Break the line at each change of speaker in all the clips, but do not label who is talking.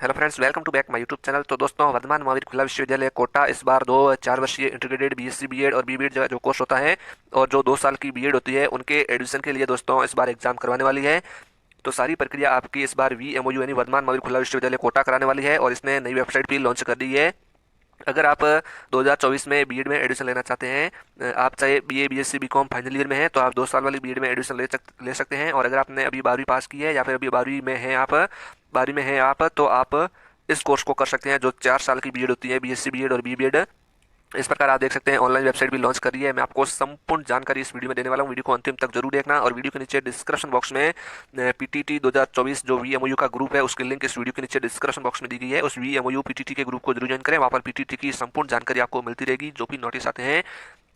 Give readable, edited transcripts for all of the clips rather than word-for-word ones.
Hello friends, welcome to back my YouTube channel. तो दोस्तों, वर्धमान महावीर खुला विश्वविद्यालय कोटा इस बार दो 4 वर्षीय इंटीग्रेटेड बीएससी बीएड और बीबीएड जो कोर्स होता है और जो 2 साल की बीएड होती है उनके एडमिशन के लिए दोस्तों इस बार एग्जाम करवाने वाली है। तो सारी प्रक्रिया आपकी इस बार VMOU यानी वर्धमान महावीर खुला विश्वविद्यालय कोटा कराने वाली है और इसने नई वेबसाइट भी लॉन्च कर दी है। अगर आप 2024 में बीएड में एडमिशन लेना चाहते हैं, आप चाहे BA BSc BCom final year में हैं तो आप 2 साल वाली बीएड में एडमिशन ले सकते हैं। और अगर आपने अभी 12वीं पास की है या फिर अभी 12वीं में हैं आप तो आप इस कोर्स को कर सकते हैं जो 4 साल की बीएड होती है, बीएससी बीएड और बीबीएड। इस प्रकार आप देख सकते हैं ऑनलाइन वेबसाइट भी लॉन्च कर रही है। मैं आपको संपूर्ण जानकारी इस वीडियो में देने वाला हूं। वीडियो को अंतिम तक जरूर देखना और वीडियो के नीचे डिस्क्रिप्शन बॉक्स में PTT 2024 जो VMOU का ग्रुप है उसकी लिंक इस वीडियो के नीचे डिस्क्रिप्शन बॉक्स में दी गई है। उस VMOU PTT के ग्रुप को जरूर ज्वाइन करें। वहाँ पर PTT की संपूर्ण जानकारी आपको मिलती रहेगी, जो भी नोटिस आते हैं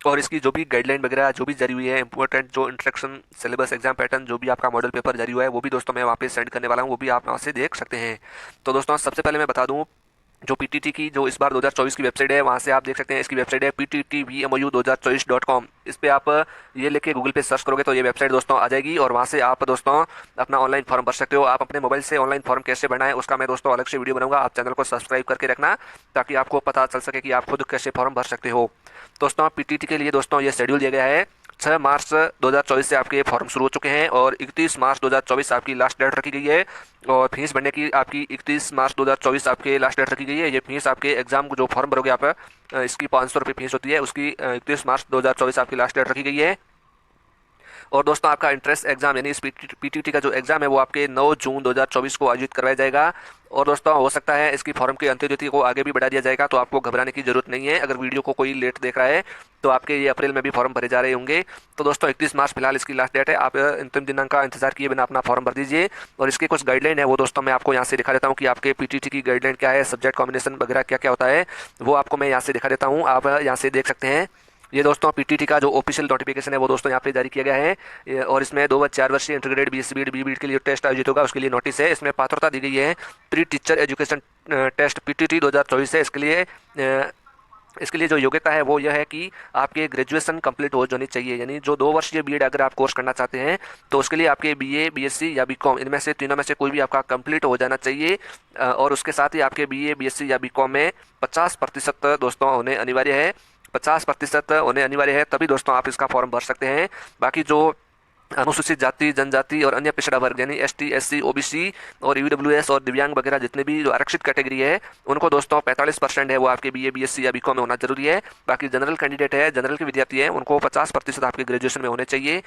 और इसकी जो भी गाइडलाइन वगैरह जो भी जारी हुई है, इंपॉर्टेंट जो इंस्ट्रक्शन सिलेबस एग्जाम पैटर्न जो भी आपका मॉडल पेपर जारी हुआ है वो भी दोस्तों मैं वहाँ पे सेंड करने वाला हूँ, वो भी आप वहाँ से देख सकते हैं। तो दोस्तों, सबसे पहले मैं बता दूँ जो PTT की जो इस बार 2024 की वेबसाइट है वहाँ से आप देख सकते हैं। इसकी वेबसाइट है PTTVMOU2024.com। इस पे आप ये लिख के गूगल पे सर्च करोगे तो ये वेबसाइट दोस्तों आ जाएगी और वहाँ से आप दोस्तों अपना ऑनलाइन फॉर्म भर सकते हो। आप अपने मोबाइल से ऑनलाइन फॉर्म कैसे भरना है उसका मैं दोस्तों अलग से वीडियो बनाऊंगा। आप चैनल को सब्सक्राइब करके रखना ताकि आपको पता चल सके कि आप खुद कैसे फॉर्म भर सकते हो। दोस्तों, PTT के लिए दोस्तों ये शेड्यूल दिया गया है। 6 मार्च 2024 से आपके फॉर्म शुरू हो चुके हैं और 31 मार्च 2024 आपकी लास्ट डेट रखी गई है। और फीस भरने की आपकी 31 मार्च 2024 आपके लास्ट डेट रखी गई है। ये फीस आपके एग्जाम को जो फॉर्म भरोगे आप, इसकी 500 रुपये फीस होती है, उसकी 31 मार्च 2024 आपकी लास्ट डेट रखी गई है। और दोस्तों, आपका इंट्रेंस एग्जाम यानी इस PTT का जो एग्जाम है वो आपके 9 जून 2024 को आयोजित करवाया जाएगा। और दोस्तों, हो सकता है इसकी फॉर्म की अंतिम तिथि को आगे भी बढ़ा दिया जाएगा, तो आपको घबराने की जरूरत नहीं है। अगर वीडियो को कोई लेट देख रहा है तो आपके ये अप्रैल में भी फॉर्म भरे जा रहे होंगे। तो दोस्तों, 31 मार्च फिलहाल इसकी लास्ट डेट है। आप अंतिम दिनांक का इंतजार किए बिना अपना फॉर्म भर दीजिए। और इसके कुछ गाइडलाइन है वो दोस्तों मैं आपको यहाँ से दिखा देता हूँ कि आपके PTT की गाइडलाइन क्या है, सब्जेक्ट कॉम्बिनेशन वगैरह क्या क्या होता है वो आपको मैं यहाँ से दिखा देता हूँ। आप यहाँ से देख सकते हैं। ये दोस्तों PTT का जो ऑफिशियल नोटिफिकेशन है वो दोस्तों यहाँ पे जारी किया गया है। और इसमें 2 व 4 वर्षीय इंटीग्रेटेड BSc बीबीएड के लिए टेस्ट आयोजित होगा उसके लिए नोटिस है। इसमें पात्रता दी गई है pre teacher education test PTT 2024 है। इसके लिए जो योग्यता है वो यह है कि आपके ग्रेजुएशन कंप्लीट हो जानी चाहिए। यानी जो 2 वर्षीय बीएड अगर आप कोर्स करना चाहते हैं तो उसके लिए आपके BA BSc या बीकॉम इनमें से तीनों में से कोई भी आपका कंप्लीट हो जाना चाहिए। और उसके साथ ही आपके BA BSc या बीकॉम में 50% दोस्तों होने अनिवार्य है। 50% होने अनिवार्य है, तभी दोस्तों आप इसका फॉर्म भर सकते हैं। बाकी जो अनुसूचित जाति जनजाति और अन्य पिछड़ा वर्ग यानी ST SC OBC और EWS और दिव्यांग वगैरह जितने भी जो आरक्षित कैटेगरी है उनको दोस्तों 45% है वो आपके BA BSc या बीकॉम में होना जरूरी है। बाकी जनरल कैंडिडेट है, जनरल के विद्यार्थी हैं, उनको 50% आपके ग्रेजुएशन में होने चाहिए।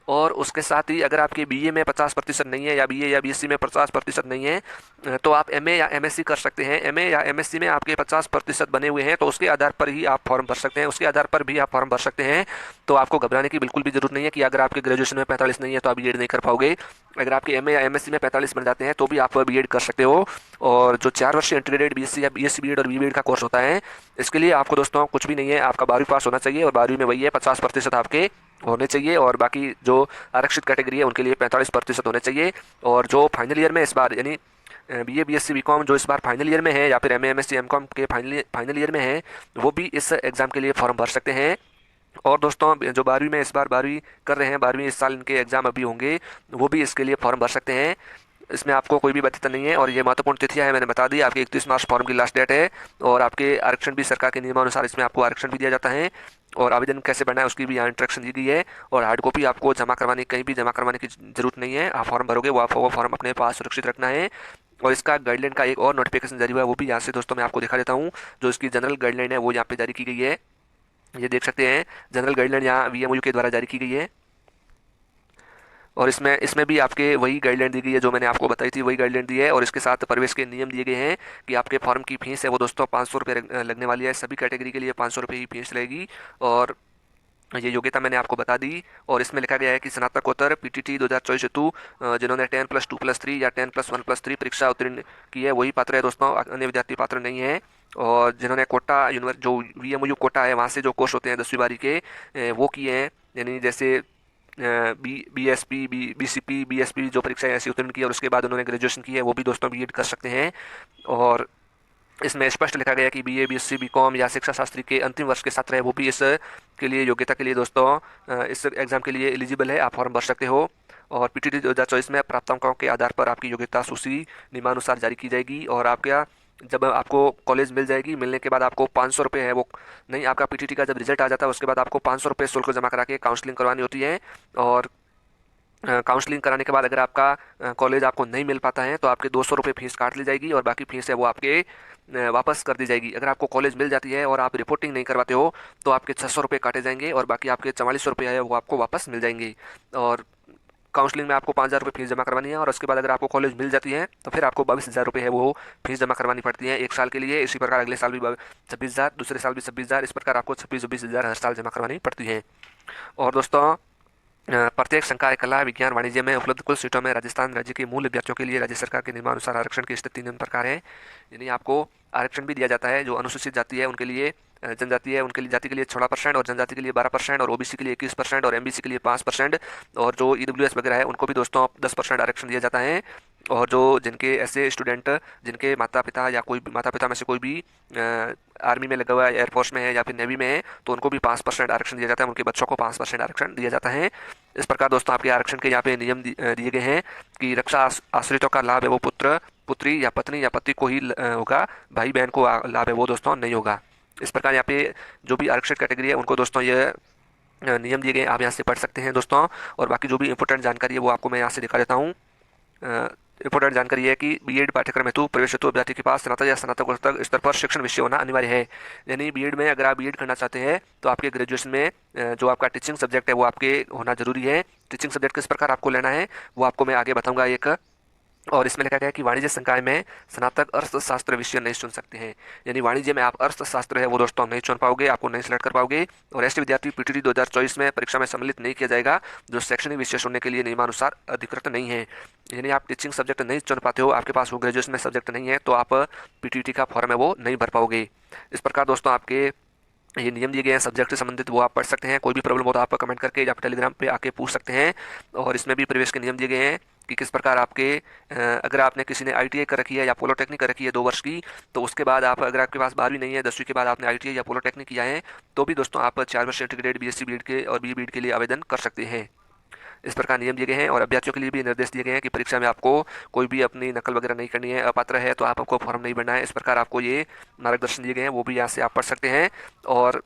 और उसके साथ ही अगर आपके BA में 50% नहीं है या BA या BSc में 50% नहीं है तो आप MA या MSc कर सकते हैं। MA या MSc में आपके 50% बने हुए हैं तो उसके आधार पर ही आप फॉर्म भर सकते हैं, उसके आधार पर भी आप फॉर्म भर सकते हैं। तो आपको घबराने की बिल्कुल भी जरूरत नहीं है कि अगर आपके ग्रेजुएशन में 45 नहीं है तो आप बीएड नहीं कर पाओगे। अगर आपके MA या MSc में 45 बन जाते हैं तो भी आप बीएड कर सकते हो। और जो 4 वर्षीय इंटीग्रेटेड BSc या BSc बीएड और बीबीएड का कोर्स होता है इसके लिए आपको दोस्तों कुछ भी नहीं है, आपका 12वीं पास होना चाहिए और 12वीं में वही है 50% आपके होने चाहिए। और बाकी जो आरक्षित कैटेगरी है उनके लिए 45% होने चाहिए। और जो फाइनल ईयर में इस बार यानी BA BSc बीकॉम जो इस बार फाइनल ईयर में है या फिर MA MSc MCOM के फाइनल ईयर में है वो भी इस एग्ज़ाम के लिए फॉर्म भर सकते हैं। और दोस्तों, जो 12वीं में इस बार 12वीं कर रहे हैं, 12वीं इस साल इनके एग्जाम अभी होंगे, वो भी इसके लिए फॉर्म भर सकते हैं। इसमें आपको कोई भी बाध्यता नहीं है। और ये महत्वपूर्ण तिथियां है मैंने बता दी। आपकी 31 मार्च फॉर्म की लास्ट डेट है और आपके आरक्षण भी सरकार के नियमानुसार इसमें आपको आरक्षण भी दिया जाता है। और आवेदन कैसे करना है उसकी भी यहाँ इंस्ट्रक्शन दी गई है। और हार्ड कॉपी आपको कहीं भी जमा करवाने की जरूरत नहीं है। आप फॉर्म भरोगे वो फॉर्म अपने पास सुरक्षित रखना है। और इसका गाइडलाइन का एक और नोटिफिकेशन जारी हुआ है वो भी यहाँ से दोस्तों मैं आपको दिखा देता हूँ। जो इसकी जनरल गाइडलाइन है वो यहाँ पे जारी की गई है। ये देख सकते हैं, जनरल गाइडलाइन यहाँ VMOU के द्वारा जारी की गई है। और इसमें भी आपके वही गाइडलाइन दी गई है जो मैंने आपको बताई थी, वही गाइडलाइन दी है। और इसके साथ प्रवेश के नियम दिए गए हैं कि आपके फॉर्म की फीस है वो दोस्तों 500 रुपये लगने वाली है। सभी कैटेगरी के लिए 500 रुपये ही फीस लगेगी। और ये योग्यता मैंने आपको बता दी। और इसमें लिखा गया है कि स्नातकोत्तर PTT 2024 हेतु जिन्होंने 10+2+3 या 10+1+3 परीक्षा उत्तीर्ण की है वही पात्र है दोस्तों, अन्य विद्यार्थी पात्र नहीं है। और जिन्होंने कोटा जो VMOU कोटा है वहाँ से जो कोर्स होते हैं 10वीं बारी के वो किए हैं, यानी जैसे BSP BCP BSP जो परीक्षाएं ऐसी उत्तीर्ण की है और उसके बाद उन्होंने ग्रेजुएशन की है वो भी दोस्तों बीएड कर सकते हैं। और इसमें स्पष्ट लिखा गया है कि BA BSc बीकॉम या शिक्षा शास्त्री के अंतिम वर्ष के छात्र है वो भी इस के लिए योग्यता के लिए दोस्तों इस एग्ज़ाम के लिए एलिजिबल है, आप फॉर्म भर सकते हो। और पीटीटी 2024 में प्राप्तांकों के आधार पर आपकी योग्यता सूची नियमानुसार जारी की जाएगी। और आपका जब आपको कॉलेज मिल जाएगी, मिलने के बाद आपको 500 रुपये है वो नहीं, आपका पीटीटी का जब रिजल्ट आ जाता है उसके बाद आपको 500 रुपये शुल्क जमा करा के काउंसलिंग करवानी होती है। और काउंसलिंग कराने के बाद अगर आपका कॉलेज आपको नहीं मिल पाता है तो आपके 200 रुपये फीस काट ली जाएगी और बाकी फीस है वो आपके वापस कर दी जाएगी। अगर आपको कॉलेज मिल जाती है और आप रिपोर्टिंग नहीं करवाते हो तो आपके 600 रुपये काटे जाएंगे और बाकी आपके 4400 रुपये है वो आपको वापस मिल जाएंगे। और काउंसलिंग में आपको 5000 रुपये फीस जमा करवानी है और उसके बाद अगर आपको कॉलेज मिल जाती है तो फिर आपको 22,000 रुपये है वो फीस जमा करवानी पड़ती है 1 साल के लिए। इसी प्रकार अगले साल भी 26,000, दूसरे साल भी 26,000, इस प्रकार आपको 26-20,000 हर साल जमा करवानी पड़ती है। और दोस्तों प्रत्येक संकाय कला विज्ञान वाणिज्य में उपलब्ध कुल सीटों में राजस्थान राज्य के मूल अभ्यर्थियों के लिए राज्य सरकार के नियमानुसार आरक्षण की स्थिति निम्न प्रकार है। यानी आपको आरक्षण भी दिया जाता है। जो अनुसूचित जाति है उनके लिए, जनजाति है उनके लिए, जाति के लिए 16% और जनजाति के लिए 12% और ओबीसी के लिए 21% और एमबीसी के लिए 5%। और जो ईडब्ल्यूएस वगैरह है उनको भी दोस्तों 10% आरक्षण दिया जाता है। और जो जिनके ऐसे स्टूडेंट जिनके माता पिता या कोई माता पिता में से कोई भी आर्मी में लगा हुआ है, एयरफोर्स में है या फिर नेवी में है तो उनको भी 5% आरक्षण दिया जाता है, उनके बच्चों को 5% आरक्षण दिया जाता है। इस प्रकार दोस्तों आपके आरक्षण के यहाँ पे नियम दिए गए हैं कि रक्षा आश्रितों का लाभ है वो पुत्र पुत्री या पति को ही होगा, भाई बहन को लाभ है वो दोस्तों नहीं होगा। इस प्रकार यहाँ पे जो भी आरक्षित कैटेगरी है उनको दोस्तों ये नियम दिए गए, आप यहाँ से पढ़ सकते हैं दोस्तों। और बाकी जो भी इंपॉर्टेंट जानकारी है वो आपको मैं यहाँ से दिखा देता हूँ। इंपॉर्टेंट जानकारी है कि बीएड पाठ्यक्रम हेतु प्रवेश हेतु अभ्यर्थी के पास स्नातक या स्नातकोत्तर स्तर पर शिक्षण विषय होना अनिवार्य है। यानी बीएड में अगर आप बीएड करना चाहते हैं तो आपके ग्रेजुएशन में जो आपका टीचिंग सब्जेक्ट है वो आपके होना जरूरी है। टीचिंग सब्जेक्ट किस प्रकार आपको लेना है वो आपको मैं आगे बताऊंगा एक। और इसमें लिखा गया है कि वाणिज्य संकाय में स्नातक अर्थशास्त्र विषय नहीं चुन सकते हैं। यानी वाणिज्य में आप अर्थशास्त्र है वो दोस्तों नहीं चुन पाओगे, आपको नहीं सिलेक्ट कर पाओगे। और ऐसे विद्यार्थी पीटीटी 2024 में परीक्षा में सम्मिलित नहीं किया जाएगा जो शैक्षणिक विषय चुनने के लिए नियमानुसार अधिकृत नहीं है। यानी आप टीचिंग सब्जेक्ट नहीं चुन पाते हो, आपके पास वो ग्रेजुएशन में सब्जेक्ट नहीं है तो आप पीटीटी का फॉर्म है वो नहीं भर पाओगे। इस प्रकार दोस्तों आपके ये नियम दिए गए हैं सब्जेक्ट से संबंधित, वो आप पढ़ सकते हैं। कोई भी प्रॉब्लम हो तो आप कमेंट करके या फिर टेलीग्राम पे आके पूछ सकते हैं। और इसमें भी प्रवेश के नियम दिए गए हैं कि किस प्रकार आपके अगर आपने किसी ने आईटीआई कर रखी है या पॉलिटेक्निक कर रखी है 2 वर्ष की, तो उसके बाद आप अगर आपके पास 12वीं नहीं है, 10वीं के बाद आपने आईटीआई या पॉलिटेक्निक किया है तो भी दोस्तों आप 4 वर्ष इंटीग्रेटेड बीएससी बीएड के और बी बीएड के लिए आवेदन कर सकते हैं। इस प्रकार नियम दिए गए हैं। और अभ्यर्थियों के लिए भी निर्देश दिए गए हैं कि परीक्षा में आपको कोई भी अपनी नकल वगैरह नहीं करनी है, अपात्र है तो आपको फॉर्म नहीं भरना है। इस प्रकार आपको ये मार्गदर्शन दिए गए हैं, वो भी यहाँ से आप पढ़ सकते हैं। और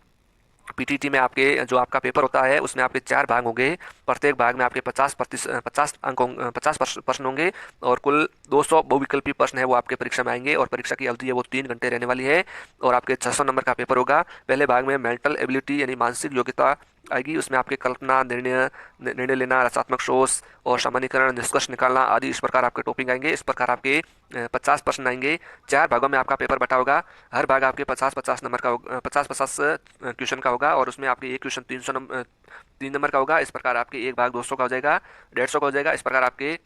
पीटीटी में आपके जो आपका पेपर होता है उसमें आपके 4 भाग होंगे, प्रत्येक भाग में आपके 50 अंक 50 प्रश्न होंगे और कुल 200 बहुविकल्पी प्रश्न है वो आपके परीक्षा में आएंगे। और परीक्षा की अवधि है वो 3 घंटे रहने वाली है और आपके 600 नंबर का पेपर होगा। पहले भाग में मेंटल एबिलिटी यानी मानसिक योग्यता आएगी, उसमें आपके कल्पना, निर्णय लेना, रचनात्मक सोच और सामान्यीकरण, निष्कर्ष निकालना आदि इस प्रकार आपके टॉपिक आएंगे। इस प्रकार आपके 50 प्रश्न आएंगे। 4 भागों में आपका पेपर बटा होगा, हर भाग आपके 50-50 नंबर का 50-50 क्वेश्चन का होगा और उसमें आपके एक क्वेश्चन 3 नंबर का होगा। इस प्रकार आपके एक भाग 200 का हो जाएगा, 150 का हो जाएगा। इस प्रकार आपके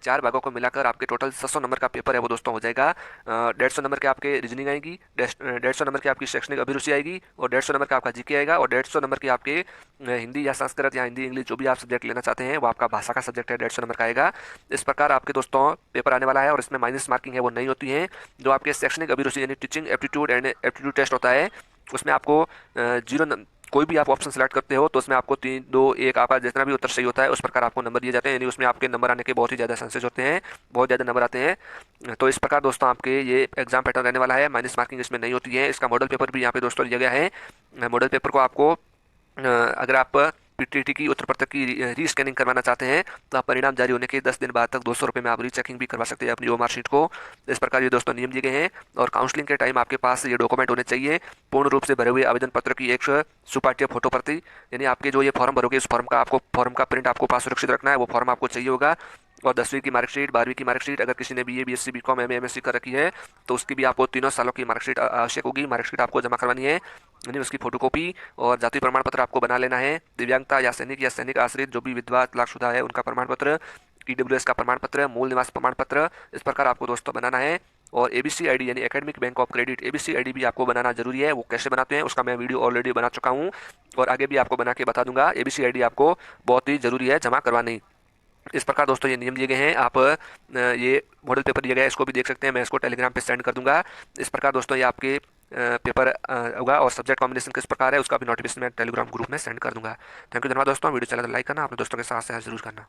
4 भागों को मिलाकर आपके टोटल 600 नंबर का पेपर है वो दोस्तों हो जाएगा। 150 नंबर के आपके रीजनिंग आएगी, 150 नंबर की आपकी शैक्षणिक अभिरुचि आएगी और 150 नंबर का आपका जीके आएगा और 150 नंबर की आपके हिंदी या संस्कृत या हिंदी इंग्लिश जो भी आप सब्जेक्ट लेना चाहते हैं वो आपका भाषा का सब्जेक्ट है, 150 नंबर का आएगा। इस प्रकार आपके दोस्तों पेपर आने वाला है और इसमें माइनस मार्किंग है वो नहीं होती है। जो आपके शैक्षणिक अभिरुचि यानी teaching aptitude and aptitude test होता है उसमें आपको 0 कोई भी आप ऑप्शन सेलेक्ट करते हो तो उसमें आपको 3, 2, 1 आपका जितना भी उत्तर सही होता है उस प्रकार आपको नंबर दिए जाते हैं। यानी उसमें आपके नंबर आने के बहुत ही ज़्यादा चांसेस होते हैं, बहुत ज़्यादा नंबर आते हैं। तो इस प्रकार दोस्तों आपके ये एग्जाम पैटर्न रहने वाला है, माइनस मार्किंग इसमें नहीं होती है। इसका मॉडल पेपर भी यहाँ पे दोस्तों दिया गया है। मॉडल पेपर को आपको अगर आप पीटीटी की उत्तर पत्र की री स्कैनिंग करवाना चाहते हैं तो आप परिणाम जारी होने के 10 दिन बाद तक 200 रुपये में आप रीचेकिंग भी करवा सकते हैं अपनी ओमार शीट को। इस प्रकार ये दोस्तों नियम दिए गए हैं। और काउंसलिंग के टाइम आपके पास ये डॉक्यूमेंट होने चाहिए, पूर्ण रूप से भरे हुए आवेदन पत्र की एक सुपाठ्य फोटो प्रति। यानी आपके जो ये फॉर्म भरोगे उस फॉर्म का प्रिंट आपको पास सुरक्षित रखना है, वो फॉर्म आपको चाहिए होगा। और 10वीं की मार्कशीट, 12वीं की मार्कशीट, अगर किसी ने BA, BSc, BCom, MA, MSc कर रखी है तो उसकी भी आपको 3 सालों की मार्कशीट आवश्यक होगी। मार्कशीट आपको जमा करवानी है, यानी उसकी फोटोकॉपी। और जाति प्रमाण पत्र आपको बना लेना है। दिव्यांगता या सैनिक आश्रित जो भी विधवा तलाकशुदा है उनका प्रमाण पत्र, ईडब्ल्यूएस का प्रमाण पत्र, मूल निवास प्रमाण पत्र, इस प्रकार आपको दोस्तों बनाना है। और एबीसी आईडी यानी academic bank of credit ABC ID भी आपको बनाना जरूरी है। वो कैसे बनाते हैं उसका मैं वीडियो ऑलरेडी बना चुका हूँ और आगे भी आपको बना के बता दूंगा। एबीसी आईडी आपको बहुत ही जरूरी है जमा करवानी। इस प्रकार दोस्तों ये नियम दिए गए हैं। आप ये मॉडल पेपर दिया गया है इसको भी देख सकते हैं, मैं इसको टेलीग्राम पे सेंड कर दूंगा। इस प्रकार दोस्तों ये आपके पेपर होगा और सब्जेक्ट कॉम्बिनेशन किस प्रकार है उसका भी नोटिफिकेशन मैं टेलीग्राम ग्रुप में सेंड कर दूंगा। थैंक यू धन्यवाद दोस्तों। वीडियो चला तो लाइक करना, अपने दोस्तों के साथ शेयर जरूर करना।